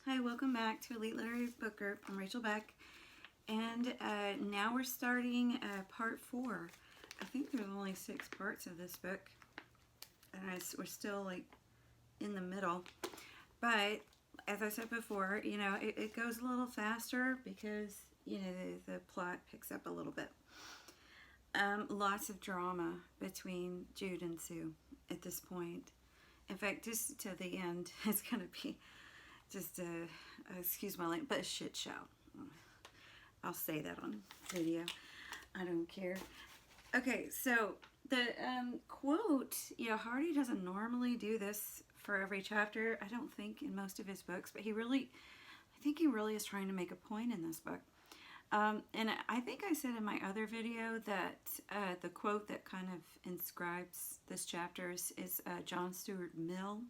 Hi, welcome back to Elite Literary Book Group. I'm Rachel Beck, and now we're starting part 4. I think there's only 6 parts of this book, and we're still like in the middle. But as I said before, you know, it goes a little faster because, you know, the plot picks up a little bit. Lots of drama between Jude and Sue at this point. In fact, just to the end, it's going to be just excuse my language, but a shit show. I'll say that on video. I don't care. Okay, so the quote, you know, Hardy doesn't normally do this for every chapter. I don't think in most of his books, but I think he really is trying to make a point in this book. And I think I said in my other video that the quote that kind of inscribes this chapter is John Stuart Mill.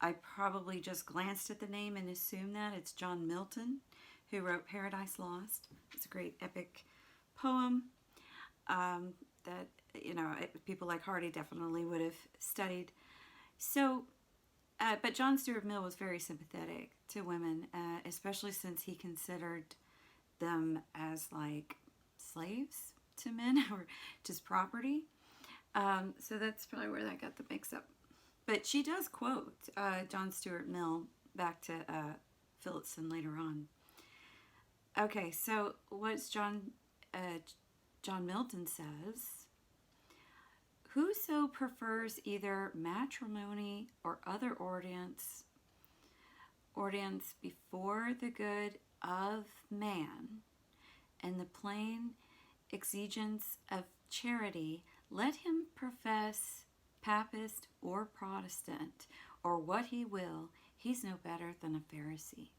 I probably just glanced at the name and assumed that it's John Milton, who wrote Paradise Lost. It's a great epic poem that, you know, people like Hardy definitely would have studied. So, but John Stuart Mill was very sympathetic to women, especially since he considered them as like slaves to men or just property. So that's probably where that got the mix up. But she does quote John Stuart Mill back to Phillotson later on. Okay, so what's John Milton says, whoso prefers either matrimony or other ordinance before the good of man and the plain exigence of charity, let him profess Papist or Protestant, or what he will, he's no better than a Pharisee.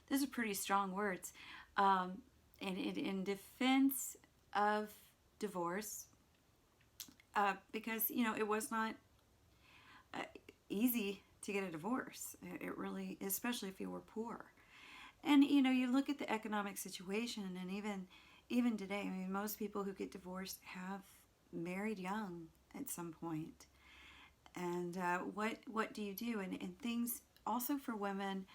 Those are pretty strong words. And in defense of divorce, because, you know, it was not easy to get a divorce. It really, especially if you were poor. And, you know, you look at the economic situation, and even today, I mean, most people who get divorced have married young at some point. And what do you do? And things also for women,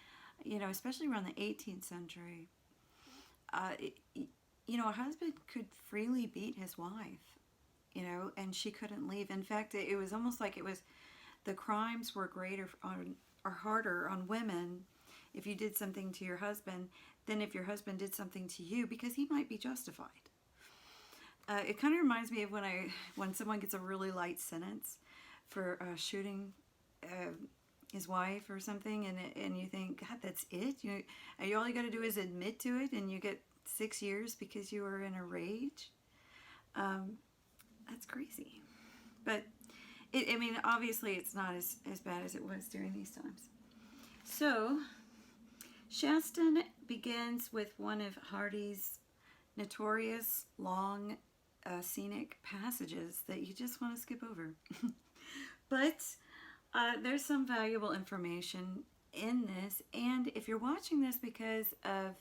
you know, especially around the 18th century, you know, a husband could freely beat his wife, you know, and she couldn't leave. In fact, it was almost like the crimes were greater or harder on women if you did something to your husband than if your husband did something to you, because he might be justified. It kind of reminds me of when someone gets a really light sentence for shooting his wife or something, and you think, God, that's it? All you got to do is admit to it, and you get 6 years because you were in a rage. That's crazy. But I mean, obviously, it's not as bad as it was during these times. So, Shaston begins with one of Hardy's notorious long scenic passages that you just want to skip over. But there's some valuable information in this, and if you're watching this because of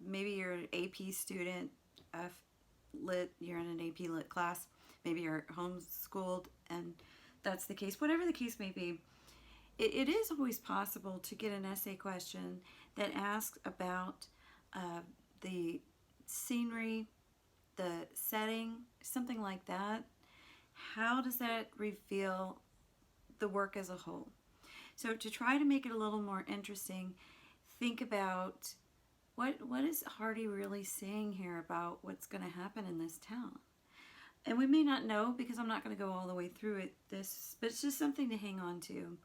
maybe you're an AP student, you're in an AP Lit class, maybe you're homeschooled and that's the case, whatever the case may be, it is always possible to get an essay question that asks about the scenery, the setting, something like that. How does that reveal the work as a whole? So to try to make it a little more interesting, think about what is Hardy really saying here about what's going to happen in this town. And we may not know, because I'm not going to go all the way through it, but it's just something to hang on to.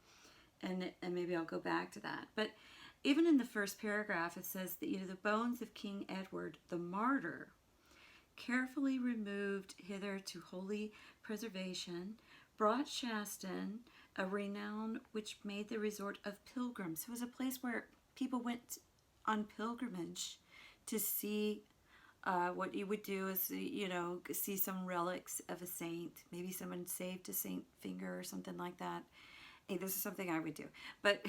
And maybe I'll go back to that. But even in the first paragraph, it says that, you know, the bones of King Edward the Martyr, carefully removed hither to holy preservation, brought Shaston a renown which made the resort of pilgrims. It was a place where people went on pilgrimage to see what you would do is, you know, see some relics of a saint. Maybe someone saved a Saint finger or something like that. Hey, this is something I would do. But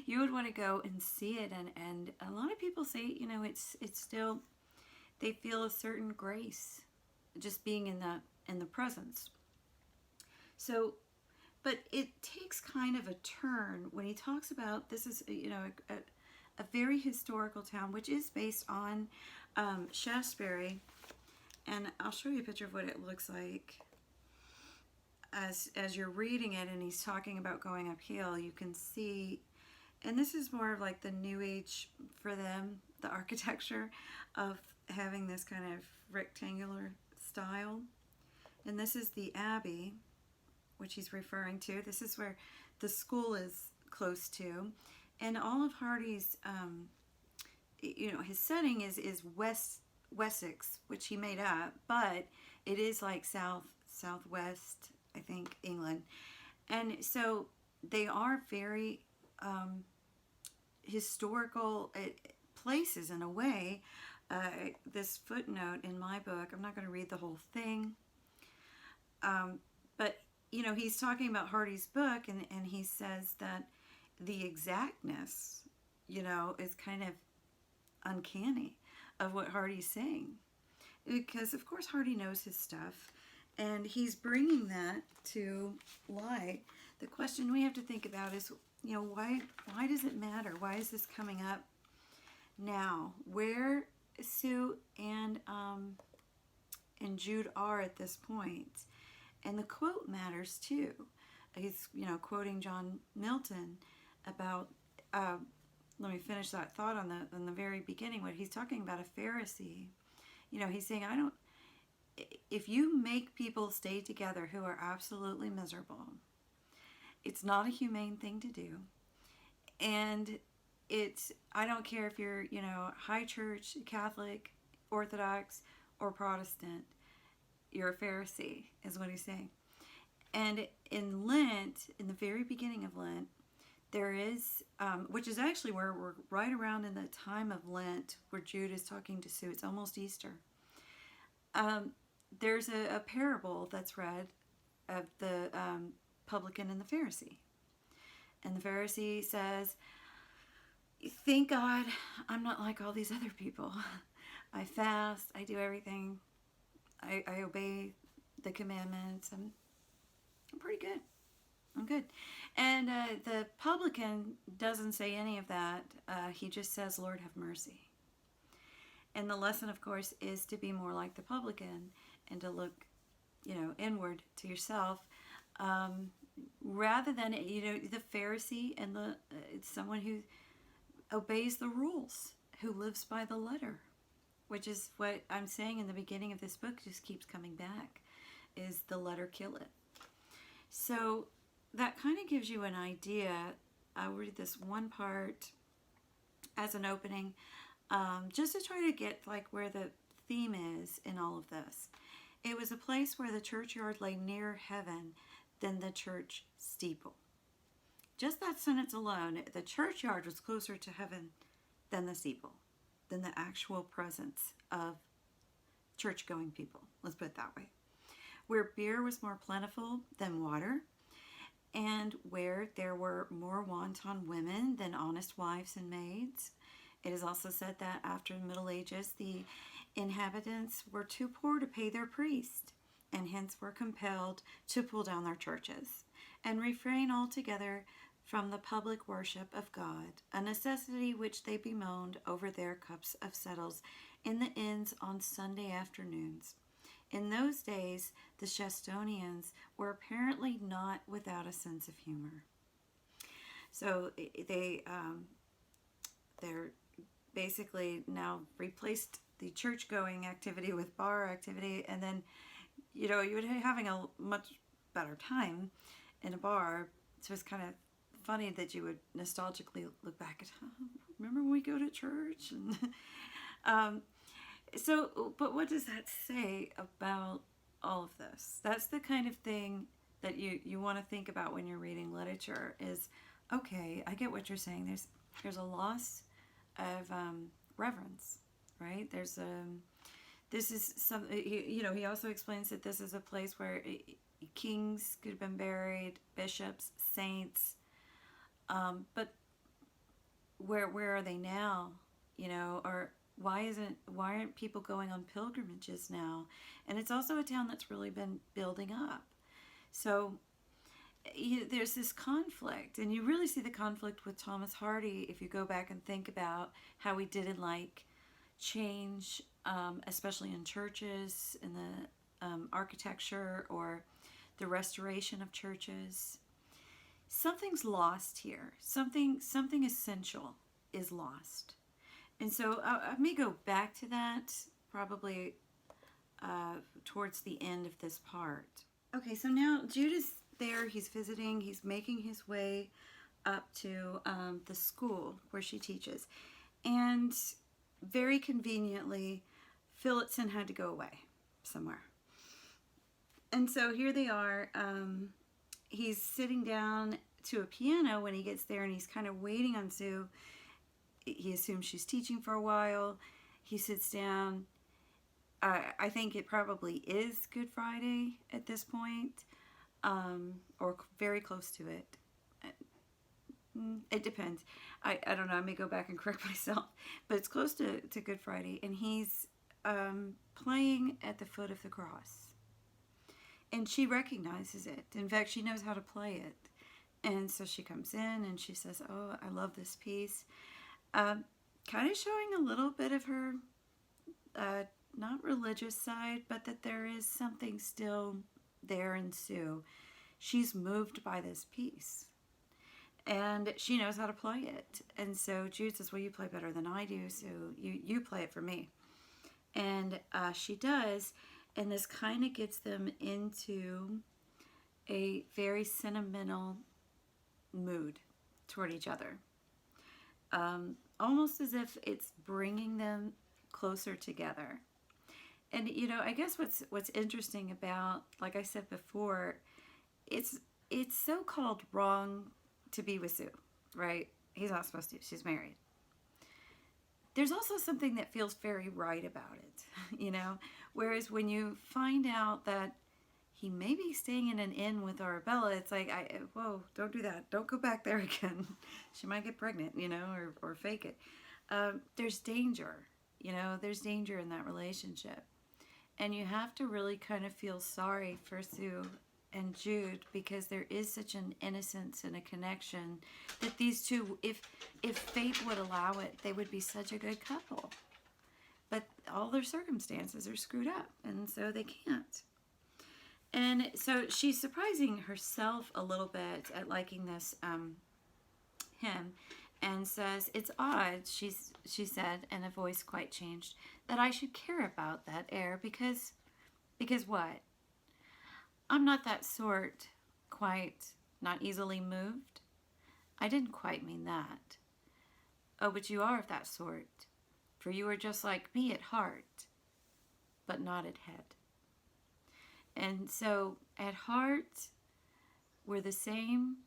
you would want to go and see it. And a lot of people say, you know, it's still, they feel a certain grace just being in the presence. So, but it takes kind of a turn when he talks about this is, a very historical town, which is based on Shaftesbury. And I'll show you a picture of what it looks like as you're reading it, and he's talking about going uphill. You can see, and this is more of like the New Age for them, the architecture of having this kind of rectangular style. And this is the Abbey, which he's referring to. This is where the school is close to. And all of Hardy's, his setting is Wessex, which he made up, but it is like southwest, I think, England. And so they are very historical places in a way. This footnote in my book, I'm not going to read the whole thing, but he's talking about Hardy's book, and he says that the exactness, is kind of uncanny of what Hardy's saying, because of course Hardy knows his stuff, and he's bringing that to light. The question we have to think about is, why does it matter? Why is this coming up now? Where Sue and Jude are at this point, and the quote matters too. He's quoting John Milton about. Let me finish that thought on the very beginning. What he's talking about, a Pharisee. He's saying, if you make people stay together who are absolutely miserable, it's not a humane thing to do. And I don't care if you're, high church, Catholic, Orthodox, or Protestant, you're a Pharisee, is what he's saying. And in Lent, in the very beginning of Lent, there is, which is actually where we're right around in the time of Lent, where Jude is talking to Sue. It's almost Easter. There's a parable that's read of the publican and the Pharisee. And the Pharisee says, thank God I'm not like all these other people. I fast, I do everything. I obey the commandments. I'm pretty good. I'm good. And the publican doesn't say any of that. He just says, Lord, have mercy. And the lesson, of course, is to be more like the publican and to look, inward to yourself, rather than, the Pharisee and someone who obeys the rules, who lives by the letter, which is what I'm saying in the beginning of this book, just keeps coming back, is the letter killeth. So that kind of gives you an idea. I'll read this one part as an opening, just to try to get where the theme is in all of this. It was a place where the churchyard lay nearer heaven than the church steeple. Just that sentence alone, the churchyard was closer to heaven than the steeple, than the actual presence of church-going people. Let's put it that way. Where beer was more plentiful than water, and where there were more wanton women than honest wives and maids. It is also said that after the Middle Ages, the inhabitants were too poor to pay their priest, and hence were compelled to pull down their churches and refrain altogether from the public worship of God, a necessity which they bemoaned over their cups of settles in the inns on Sunday afternoons. In those days, the Shastonians were apparently not without a sense of humor. So they're basically now replaced the church-going activity with bar activity, and then, you would be having a much better time in a bar. So it's kind of funny that you would nostalgically look back at, remember when we go to church? And but what does that say about all of this? That's the kind of thing that you want to think about when you're reading literature is, okay, I get what you're saying. There's a loss of reverence, right? This is some, he also explains that this is a place where kings could have been buried, bishops, saints, but where are they now? Or why aren't people going on pilgrimages now? And it's also a town that's really been building up. So there's this conflict, and you really see the conflict with Thomas Hardy if you go back and think about how he didn't like change, especially in churches, in the architecture or the restoration of churches. Something's lost here. Something essential is lost. And so I may go back to that probably towards the end of this part. Okay, so now Jude is there. He's visiting. He's making his way up to the school where she teaches. And very conveniently, Phillotson had to go away somewhere. And so here they are. He's sitting down to a piano when he gets there, and he's kind of waiting on Sue. He assumes she's teaching for a while. He sits down. I think it probably is Good Friday at this point, or very close to it. It depends. I don't know. I may go back and correct myself, but it's close to Good Friday, and he's playing at the foot of the cross. And she recognizes it. In fact, she knows how to play it. And so she comes in and she says, "Oh, I love this piece." Kind of showing a little bit of her, not religious side, but that there is something still there in Sue. She's moved by this piece. And she knows how to play it. And so Jude says, "Well, you play better than I do, so you play it for me." And she does. And this kind of gets them into a very sentimental mood toward each other. Almost as if it's bringing them closer together. And, I guess what's interesting about, like I said before, it's so-called wrong to be with Sue, right? He's not supposed to. She's married. There's also something that feels very right about it, Whereas when you find out that he may be staying in an inn with Arabella, it's like, whoa, don't do that. Don't go back there again. She might get pregnant, or fake it. There's danger, there's danger in that relationship. And you have to really kind of feel sorry for Sue and Jude, because there is such an innocence and a connection that these two, if fate would allow it, they would be such a good couple. But all their circumstances are screwed up, and so they can't. And so she's surprising herself a little bit at liking this hymn, and says, "It's odd," she said in a voice quite changed, "that I should care about that air, because what? I'm not that sort, quite, not easily moved. I didn't quite mean that. Oh, but you are of that sort, for you are just like me at heart, but not at head." And so at heart, we're the same,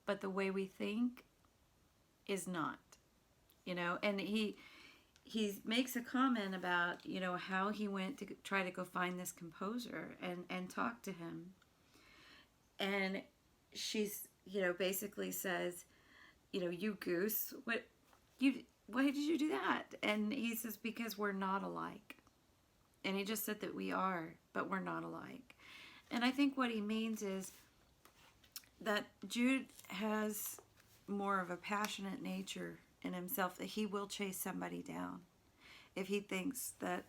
but the way we think is not, and he makes a comment about, how he went to try to go find this composer and talk to him. And she's, basically says, "You goose, why did you do that?" And he says, "Because we're not alike." And he just said that we are, but we're not alike. And I think what he means is that Jude has more of a passionate nature in himself, that he will chase somebody down if he thinks that,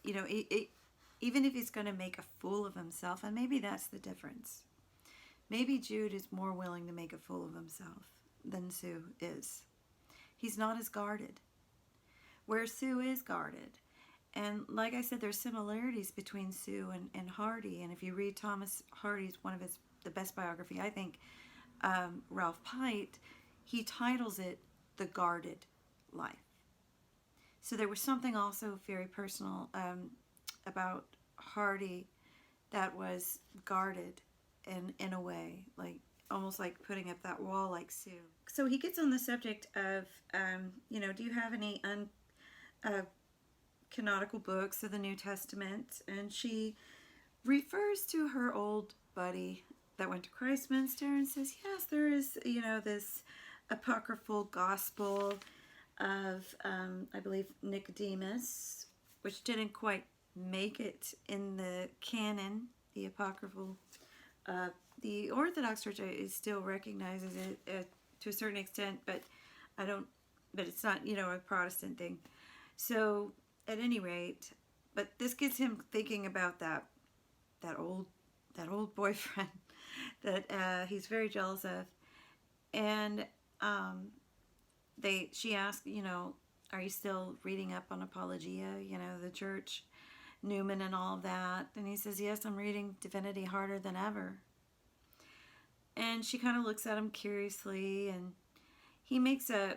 even if he's going to make a fool of himself. And maybe that's the difference. Maybe Jude is more willing to make a fool of himself than Sue is. He's not as guarded, where Sue is guarded. And like I said, there's similarities between Sue and Hardy. And if you read Thomas Hardy's, the best biography, I think, Ralph Pite, he titles it The Guarded Life. So there was something also very personal about Hardy that was guarded in a way, like almost like putting up that wall like Sue. So he gets on the subject of, do you have any canonical books of the New Testament? And she refers to her old buddy that went to Christminster and says, yes, there is, this apocryphal gospel of, I believe, Nicodemus, which didn't quite make it in the canon, the apocryphal The Orthodox Church is still recognizes it to a certain extent, but I don't. But it's not, a Protestant thing. So at any rate, but this gets him thinking about that old boyfriend that he's very jealous of, and she asked, are you still reading up on apologia? The church, Newman, and all of that. And he says, yes, I'm reading Divinity harder than ever. And she kind of looks at him curiously, and he makes a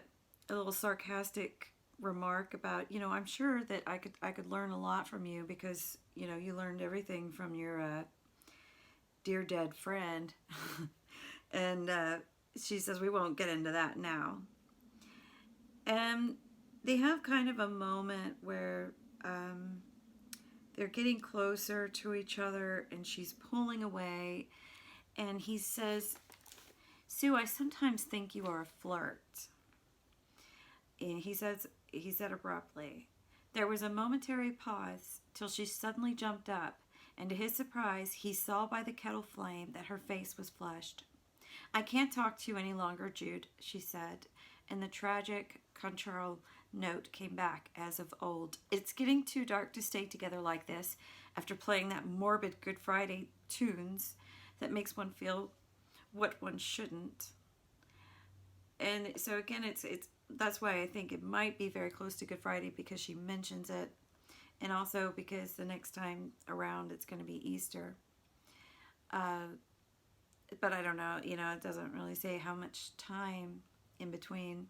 little sarcastic remark about, I'm sure that I could learn a lot from you because, you learned everything from your dear dead friend. And she says, we won't get into that now. And they have kind of a moment where they're getting closer to each other, and she's pulling away. And he says, Sue, I sometimes think you are a flirt. And he said abruptly. There was a momentary pause till she suddenly jumped up, and to his surprise, he saw by the kettle flame that her face was flushed. I can't talk to you any longer, Jude, she said, and the tragic, contralto note came back as of old. It's getting too dark to stay together like this after playing that morbid Good Friday tunes that makes one feel what one shouldn't. And so again, it's that's why I think it might be very close to Good Friday, because she mentions it, and also because the next time around it's going to be Easter. But I don't know, it doesn't really say how much time in between.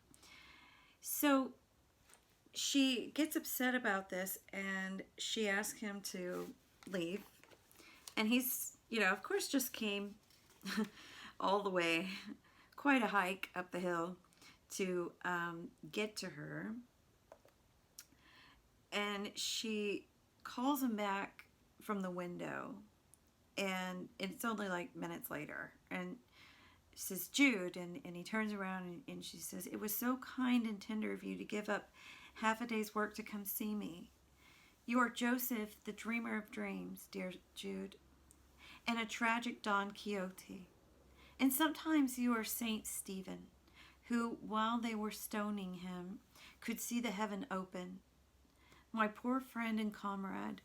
So she gets upset about this, and she asks him to leave. And he's, of course, just came all the way, quite a hike up the hill to get to her. And she calls him back from the window, and it's only like minutes later, and says, Jude, and he turns around, and she says, it was so kind and tender of you to give up half a day's work to come see me. You are Joseph, the dreamer of dreams, dear Jude, and a tragic Don Quixote. And sometimes you are Saint Stephen, who, while they were stoning him, could see the heaven open. My poor friend and comrade,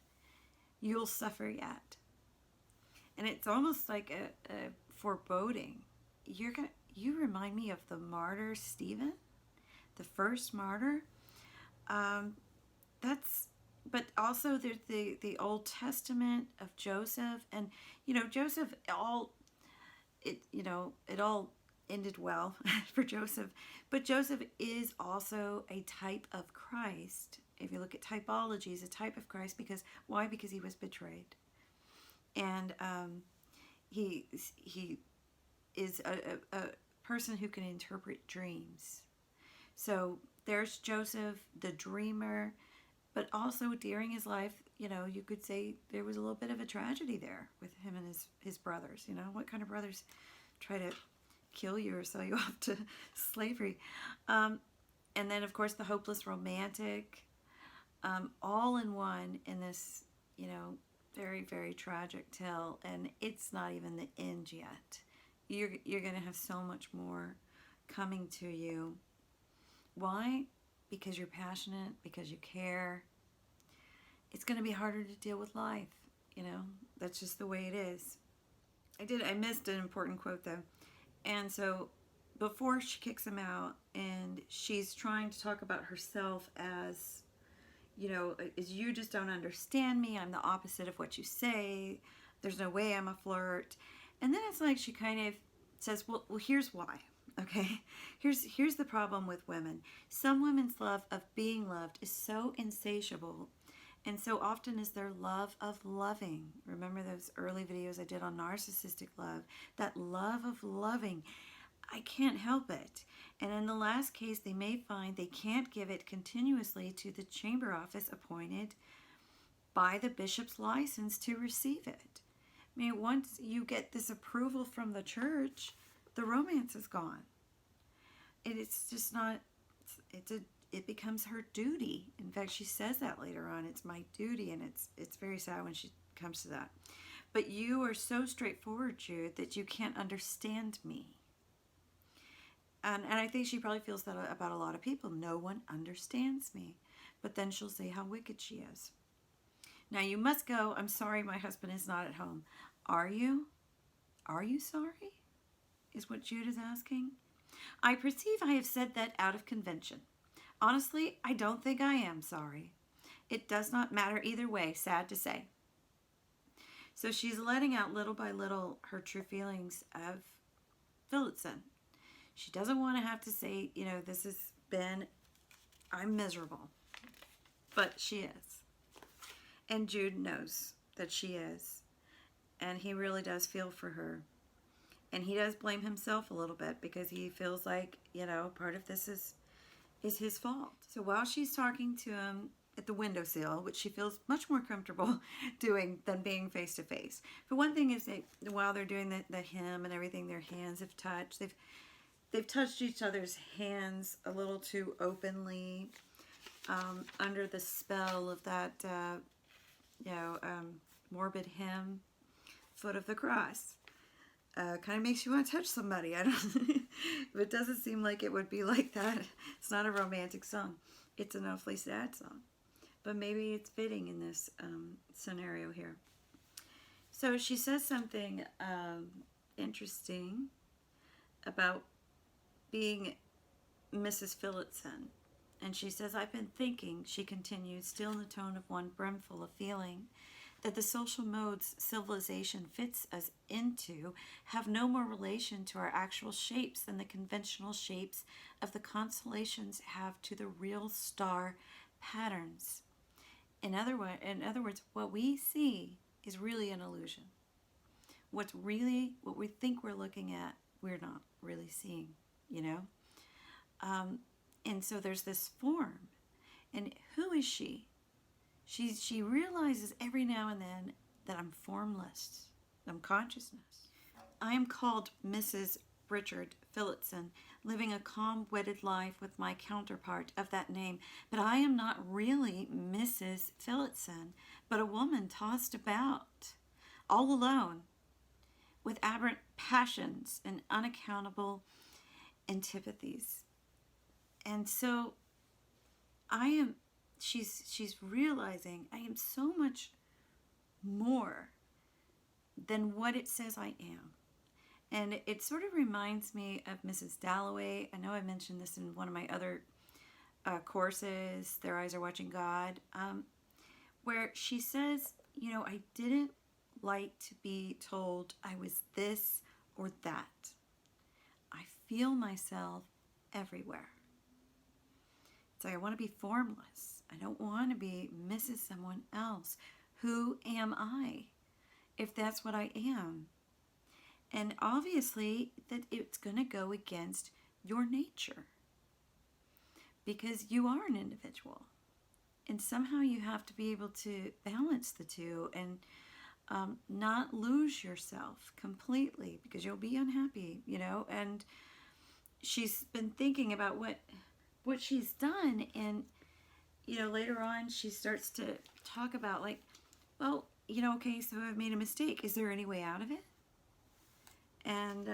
you'll suffer yet. And it's almost like a foreboding. You remind me of the martyr Stephen, the first martyr. But also there's the Old Testament of Joseph, and Joseph, it all ended well for Joseph, but Joseph is also a type of Christ. If you look at typology, he's a type of Christ. Because why? Because he was betrayed, and he is a person who can interpret dreams. So there's Joseph, the dreamer, but also during his life, you could say there was a little bit of a tragedy there with him and his brothers. What kind of brothers try to kill you or sell you off to slavery? And then, of course, the hopeless romantic, all in one in this, very, very tragic tale. And it's not even the end yet. You're going to have so much more coming to you. Why? Because you're passionate, because you care. It's going to be harder to deal with life. That's just the way it is. I missed an important quote though. And so before she kicks him out, and she's trying to talk about herself as, as you just don't understand me. I'm the opposite of what you say. There's no way I'm a flirt. And then it's like she kind of says, well, here's why. Okay, here's the problem with women. Some women's love of being loved is so insatiable, and so often is their love of loving. Remember those early videos I did on narcissistic love? That love of loving, I can't help it. And in the last case, they may find they can't give it continuously to the chamber office appointed by the bishop's license to receive it. I mean, once you get this approval from the church, the romance is gone. It's just not, it becomes her duty. In fact, she says that later on, it's my duty, and it's very sad when she comes to that. But you are so straightforward, Jude, that you can't understand me. And I think she probably feels that about a lot of people. No one understands me. But then she'll say how wicked she is. Now you must go. I'm sorry my husband is not at home. Are you? Are you sorry? Is what Jude is asking. I perceive I have said that out of convention. Honestly, I don't think I am sorry. It does not matter either way, sad to say. So she's letting out little by little her true feelings of Phillotson. She doesn't want to have to say, this has been, I'm miserable. But she is. And Jude knows that she is. And he really does feel for her. And he does blame himself a little bit because he feels like, part of this is his fault. So while she's talking to him at the windowsill, which she feels much more comfortable doing than being face to face. But one thing is that while they're doing the hymn and everything, their hands have touched. They've touched each other's hands a little too openly under the spell of that, morbid hymn, Foot of the Cross. Kind of makes you want to touch somebody. I don't. It doesn't seem like it would be like that. It's not a romantic song. It's an awfully sad song. But maybe it's fitting in this scenario here. So she says something interesting about being Mrs. Phillotson. And she says, I've been thinking, she continues, still in the tone of one brimful of feeling, that the social modes civilization fits us into have no more relation to our actual shapes than the conventional shapes of the constellations have to the real star patterns. In other words, what we see is really an illusion. What we think we're looking at, we're not really seeing, And so there's this form. And who is she? She realizes every now and then that I'm formless. I'm consciousness. I am called Mrs. Richard Phillotson, living a calm, wedded life with my counterpart of that name. But I am not really Mrs. Phillotson, but a woman tossed about, all alone, with aberrant passions and unaccountable antipathies. And so she's realizing I am so much more than what it says I am. And it sort of reminds me of Mrs. Dalloway. I know I mentioned this in one of my other courses, Their Eyes Are Watching God, where she says, I didn't like to be told I was this or that. I feel myself everywhere. It's like I want to be formless. I don't want to be Mrs. someone else. Who am I if that's what I am? And obviously that it's going to go against your nature because you are an individual. And somehow you have to be able to balance the two and not lose yourself completely because you'll be unhappy, And she's been thinking about what she's done, and later on she starts to talk about okay, so I've made a mistake. Is there any way out of it? And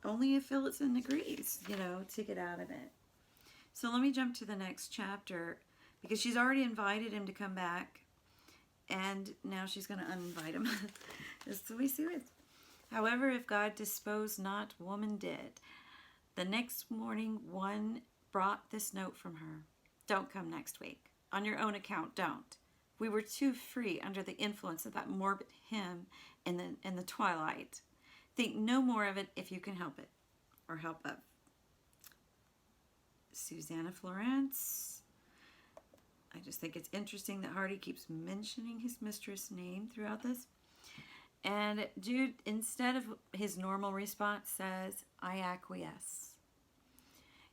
only if Phillotson agrees, to get out of it. So let me jump to the next chapter because she's already invited him to come back, and now she's going to uninvite him. So we see it. However, if God disposed not, woman did. The next morning, one brought this note from her. Don't come next week. On your own account, don't. We were too free under the influence of that morbid hymn in the twilight. Think no more of it if you can help it. Or help of. Susanna Florence. I just think it's interesting that Hardy keeps mentioning his mistress' name throughout this. And Jude, instead of his normal response, says, I acquiesce.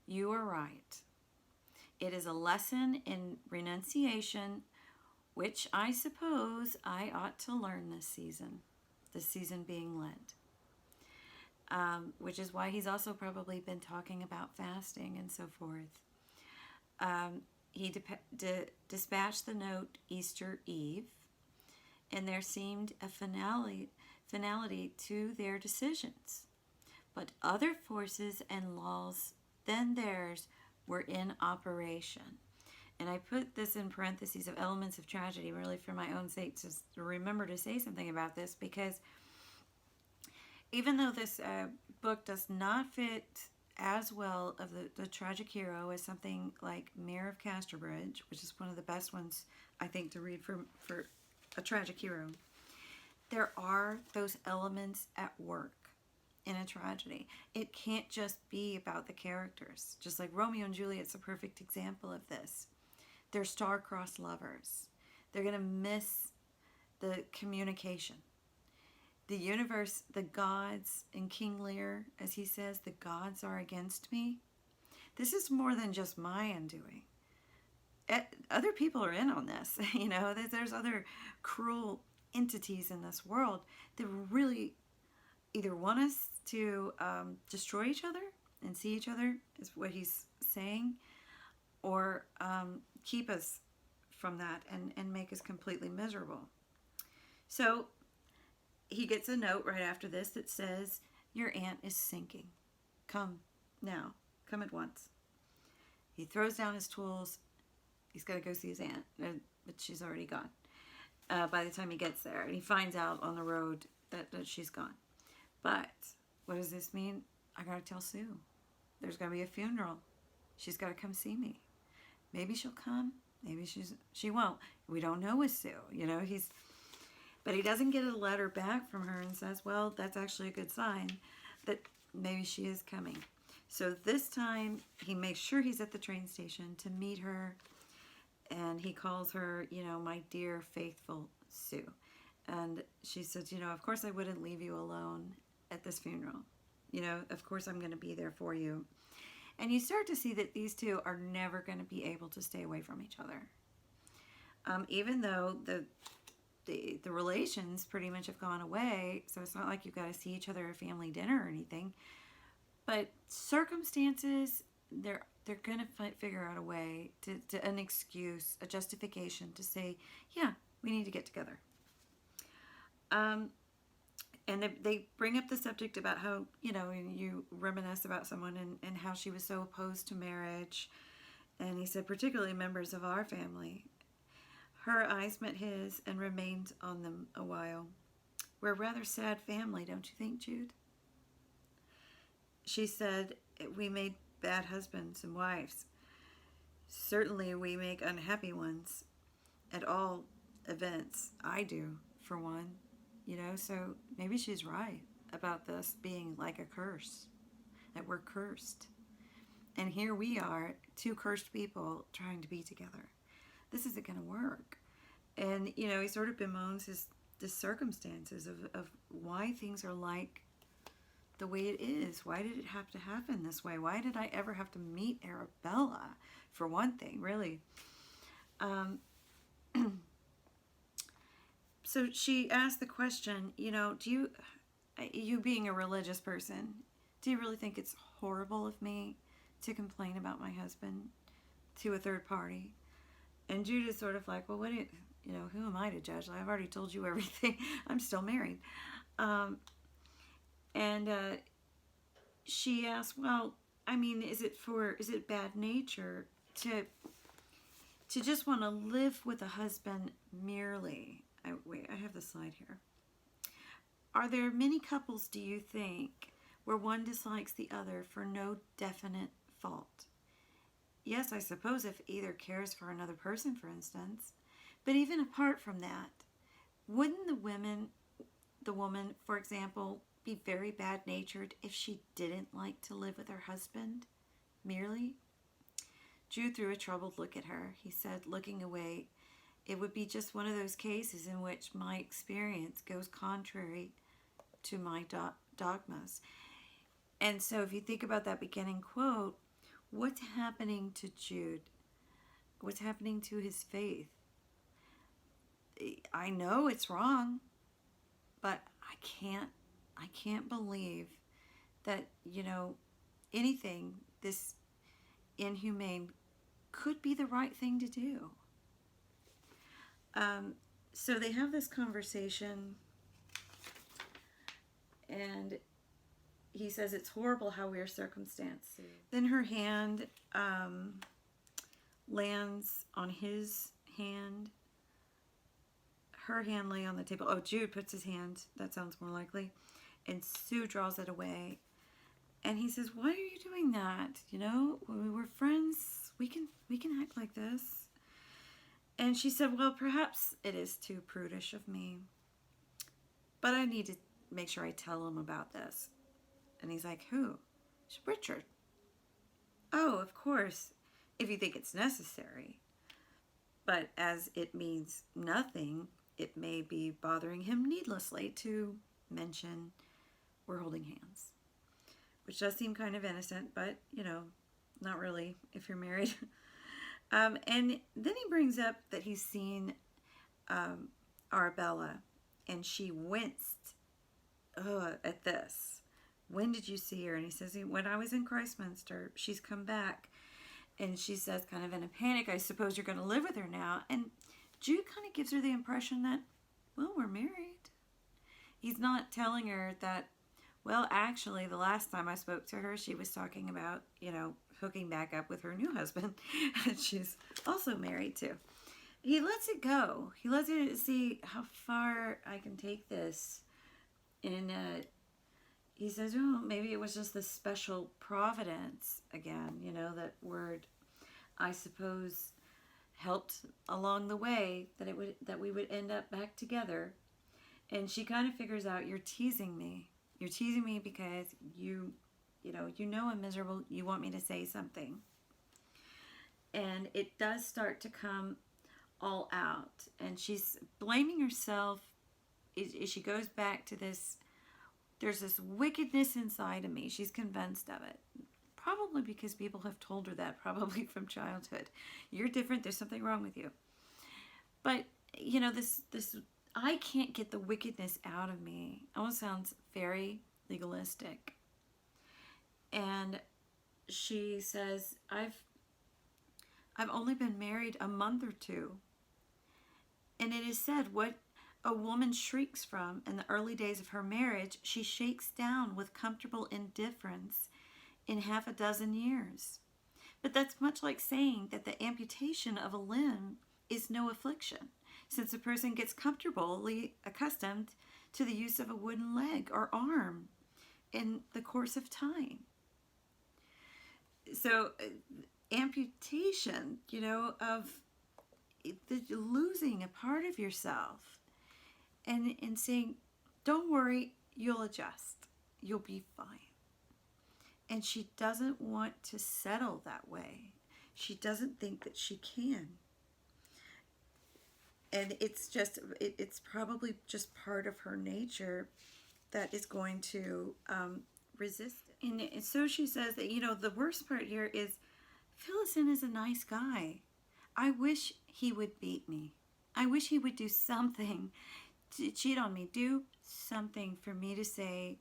You are right. It is a lesson in renunciation, which I suppose I ought to learn this season being Lent. Which is why he's also probably been talking about fasting and so forth. He dispatched the note Easter Eve, and there seemed a finality to their decisions. But other forces and laws than theirs were in operation. And I put this in parentheses of elements of tragedy, really for my own sake, to remember to say something about this, because even though this book does not fit as well of the tragic hero as something like Mayor of Casterbridge, which is one of the best ones, I think, to read for a tragic hero, there are those elements at work in a tragedy. It can't just be about the characters. Just like Romeo and Juliet's a perfect example of this. They're star-crossed lovers. They're going to miss the communication. The universe, the gods, in King Lear, as he says, the gods are against me. This is more than just my undoing. Other people are in on this. You know, there's other cruel entities in this world that really either want us to destroy each other and see each other, is what he's saying, or keep us from that and make us completely miserable. So he gets a note right after this that says, your aunt is sinking. Come now. Come at once. He throws down his tools. He's got to go see his aunt, but she's already gone by the time he gets there. And he finds out on the road that she's gone. But what does this mean? I got to tell Sue. There's going to be a funeral. She's got to come see me. Maybe she'll come. Maybe she won't. We don't know with Sue. You know, but he doesn't get a letter back from her and says, well, that's actually a good sign that maybe she is coming. So this time he makes sure he's at the train station to meet her, and he calls her, you know, my dear faithful Sue. And she says, you know, of course I wouldn't leave you alone at this funeral. You know, of course I'm going to be there for you. And you start to see that these two are never going to be able to stay away from each other. Even though the relations pretty much have gone away, so it's not like you've got to see each other at family dinner or anything. But circumstances, they're going to figure out a way, to an excuse, a justification to say, yeah, we need to get together. And they bring up the subject about how, you know, you reminisce about someone and how she was so opposed to marriage. And he said, particularly members of our family. Her eyes met his and remained on them a while. We're a rather sad family, don't you think, Jude? She said, we made bad husbands and wives. Certainly we make unhappy ones. At all events, I do, for one. You know, so maybe she's right about this being like a curse, that we're cursed. And here we are, two cursed people trying to be together. This isn't going to work. And, you know, he sort of bemoans the circumstances of why things are like the way it is. Why did it have to happen this way? Why did I ever have to meet Arabella, for one thing, really? So she asked the question, you know, you being a religious person, do you really think it's horrible of me to complain about my husband to a third party? And Jude is sort of like, well, who am I to judge? I've already told you everything. I'm still married. She asked, well, I mean, is it bad nature to just want to live with a husband merely? I have the slide here. Are there many couples, do you think, where one dislikes the other for no definite fault? Yes, I suppose if either cares for another person, for instance. But even apart from that, wouldn't the woman, for example, be very bad-natured if she didn't like to live with her husband, merely? Jude threw a troubled look at her. He said, looking away, it would be just one of those cases in which my experience goes contrary to my dogmas. And so if you think about that beginning quote, what's happening to Jude? What's happening to his faith? I know it's wrong, but I can't believe that, you know, anything this inhumane could be the right thing to do. So they have this conversation, and he says it's horrible how we're circumstanced. Then her hand lands on his hand. Her hand lay on the table. Oh, Jude puts his hand. That sounds more likely. And Sue draws it away. And he says, "Why are you doing that? You know, when we were friends, we can act like this." And she said, "Well, perhaps it is too prudish of me, but I need to make sure I tell him about this." And he's like, "Who?" She said, "Richard." "Oh, of course, if you think it's necessary. But as it means nothing, it may be bothering him needlessly to mention we're holding hands." Which does seem kind of innocent, but, you know, not really if you're married. And then he brings up that he's seen Arabella, and she winced at this. "When did you see her?" And he says, "When I was in Christminster. She's come back." And she says, kind of in a panic, "I suppose you're going to live with her now." And Jude kind of gives her the impression that, well, we're married. He's not telling her that, well, actually, the last time I spoke to her, she was talking about, you know, hooking back up with her new husband. And she's also married too. He lets it go. He lets it see how far I can take this. And he says, "Oh, maybe it was just this special providence." Again, you know, that word, I suppose, helped along the way that we would end up back together. And she kind of figures out, "You're teasing me. You're teasing me because you know I'm miserable. You want me to say something." And it does start to come all out. And she's blaming herself. She goes back to this, there's this wickedness inside of me. She's convinced of it. Probably because people have told her that, probably from childhood. "You're different. There's something wrong with you." But, you know, this I can't get the wickedness out of me. It almost sounds very legalistic. And she says, I've only been married a month or two. And it is said, what a woman shrieks from in the early days of her marriage, she shakes down with comfortable indifference in half a dozen years. But that's much like saying that the amputation of a limb is no affliction, since a person gets comfortably accustomed to the use of a wooden leg or arm in the course of time. So amputation, you know, of losing a part of yourself, and saying, "Don't worry, you'll adjust. You'll be fine." And she doesn't want to settle that way. She doesn't think that she can. And it's probably just part of her nature that is going to resist it. And so she says that, you know, the worst part here is Phillison is a nice guy. I wish he would beat me. I wish he would do something to cheat on me. Do something for me to say,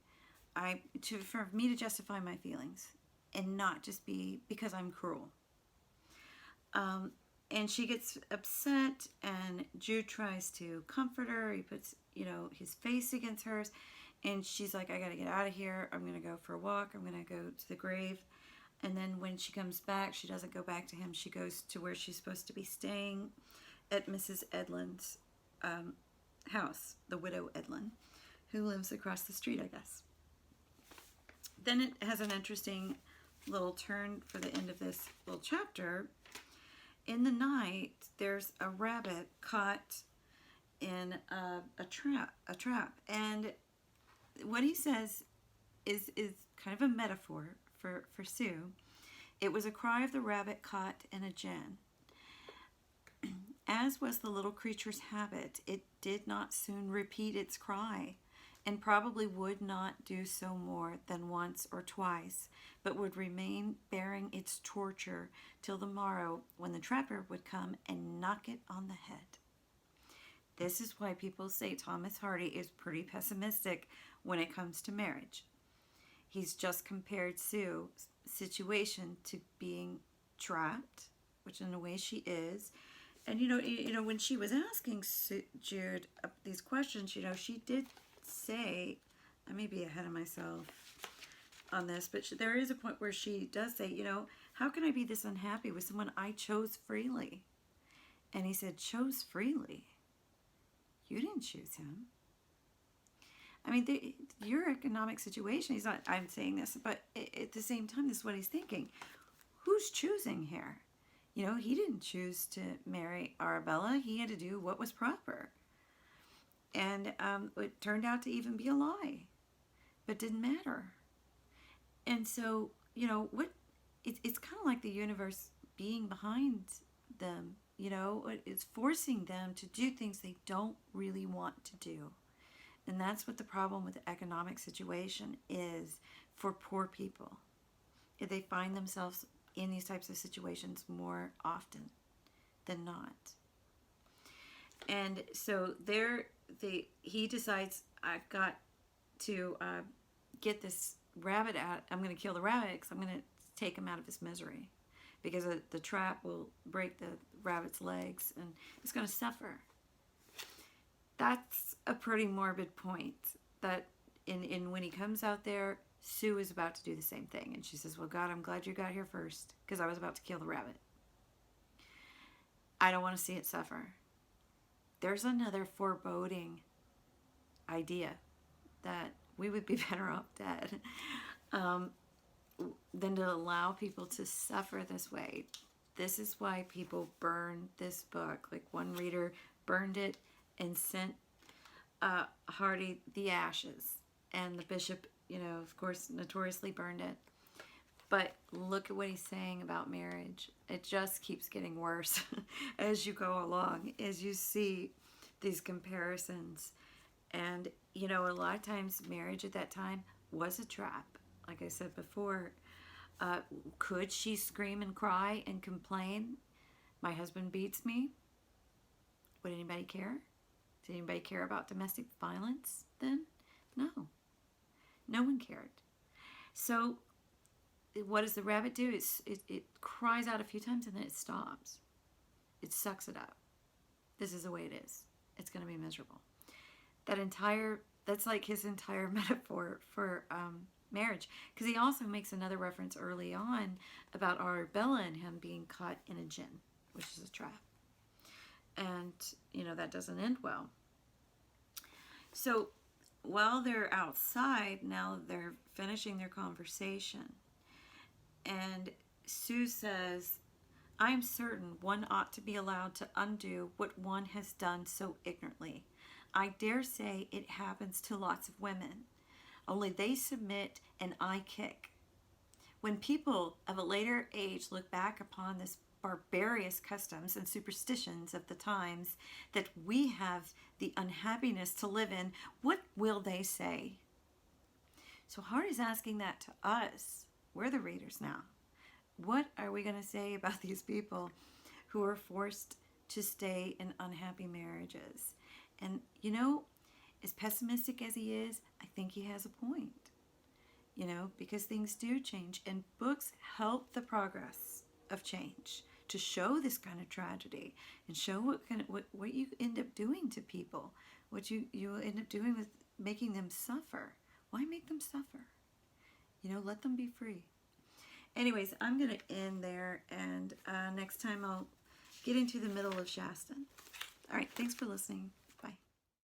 for me to justify my feelings, and not just be because I'm cruel. And she gets upset, and Jude tries to comfort her. He puts, you know, his face against hers, and she's like, "I gotta get out of here. I'm gonna go for a walk. I'm gonna go to the grave." And then when she comes back, she doesn't go back to him. She goes to where she's supposed to be staying, at Mrs. Edlin's house, the widow Edlin, who lives across the street, I guess. Then it has an interesting little turn for the end of this little chapter. In the night, there's a rabbit caught in a trap. And what he says is kind of a metaphor for Sue. It was a cry of the rabbit caught in a gin. As was the little creature's habit, it did not soon repeat its cry, and probably would not do so more than once or twice, but would remain bearing its torture till the morrow, when the trapper would come and knock it on the head. This is why people say Thomas Hardy is pretty pessimistic when it comes to marriage. He's just compared Sue's situation to being trapped, which in a way she is, And when she was asking Jude these questions, she did say, I may be ahead of myself on this, but there is a point where she does say, how can I be this unhappy with someone I chose freely? And he said, chose freely? You didn't choose him. I mean, your economic situation, I'm saying this, but at the same time, this is what he's thinking. Who's choosing here? He didn't choose to marry Arabella. He had to do what was proper. And it turned out to even be a lie, but didn't matter. And so, it's kind of like the universe being behind them, it's forcing them to do things they don't really want to do. And that's what the problem with the economic situation is for poor people. If they find themselves in these types of situations more often than not. And so he decides, I've got to get this rabbit out. I'm going to kill the rabbit because I'm going to take him out of his misery. Because the trap will break the rabbit's legs and it's going to suffer. That's a pretty morbid point. That when he comes out there, Sue is about to do the same thing. And she says, well, God, I'm glad you got here first because I was about to kill the rabbit. I don't want to see it suffer. There's another foreboding idea that we would be better off dead than to allow people to suffer this way. This is why people burn this book. Like one reader burned it and sent Hardy the ashes. And the bishop, of course, notoriously burned it. But look at what he's saying about marriage. It just keeps getting worse as you go along, as you see these comparisons. And, a lot of times marriage at that time was a trap. Like I said before, could she scream and cry and complain? My husband beats me. Would anybody care? Did anybody care about domestic violence then? No. No one cared. So what does the rabbit do? It cries out a few times and then it stops. It sucks it up. This is the way it is. It's going to be miserable. That's like his entire metaphor for marriage. Because he also makes another reference early on about Arabella and him being caught in a gin, which is a trap. And, that doesn't end well. So while they're outside, now they're finishing their conversation. And Sue says, I'm certain one ought to be allowed to undo what one has done so ignorantly. I dare say it happens to lots of women. Only they submit and I kick. When people of a later age look back upon this barbarous customs and superstitions of the times that we have the unhappiness to live in, what will they say? So Hardy's asking that to us. We're the readers now. What are we going to say about these people who are forced to stay in unhappy marriages? And, as pessimistic as he is, I think he has a point. Because things do change. And books help the progress of change to show this kind of tragedy and show what you end up doing to people, what you end up doing with making them suffer. Why make them suffer? Let them be free. Anyways, I'm going to end there, and next time I'll get into the middle of Shaston. All right, thanks for listening.